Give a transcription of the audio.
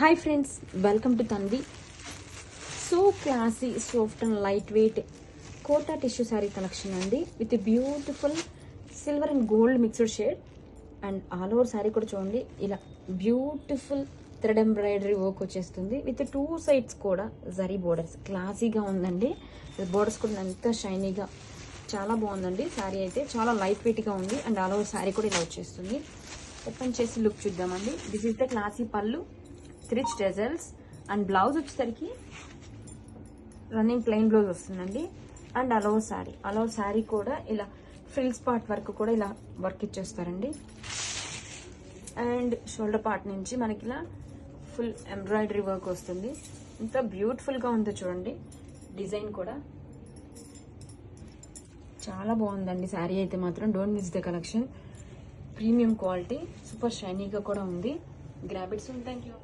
Hi friends, welcome to Tanvi. So classy, soft and light weight Kota tissue sari collection అండి. With beautiful silver and gold mixed shade and all over sari కూడా చూడండి. ఇలా beautiful thread embroidery work వచ్చేస్తుంది. With 2 sides కూడా zari borders. క్లాసీగా ఉందండి. Borders కూడా ఎంత షైనీగా, చాలా బాగుందండి. శారీ అయితే చాలా లైట్ వెయిట్గా ఉంది. అండ్ ఆల్ ఓవర్ శారీ కూడా ఇలా వచ్చేస్తుంది. ఓపెన్ చేసి లుక్ చూద్దామండి. దిస్ ఇస్ ద క్లాసీ పళ్ళు, రిచ్ డెజల్స్ అండ్ బ్లౌజ్ వచ్చేసరికి రన్నింగ్ ప్లెయిన్ బ్లౌజ్ వస్తుందండి. అండ్ అలౌ శారీ కూడా ఇలా ఫ్రిల్స్ పార్ట్ వరకు కూడా ఇలా వర్క్ ఇచ్చేస్తారండి. అండ్ షోల్డర్ పార్ట్ నుంచి మనకి ఇలా ఫుల్ ఎంబ్రాయిడరీ వర్క్ వస్తుంది. ఇంత బ్యూటిఫుల్గా ఉందో చూడండి. డిజైన్ కూడా చాలా బాగుందండి. శారీ అయితే మాత్రం don't miss the collection. Premium quality, super షైనీగా కూడా ఉంది. Grab it soon. Thank you.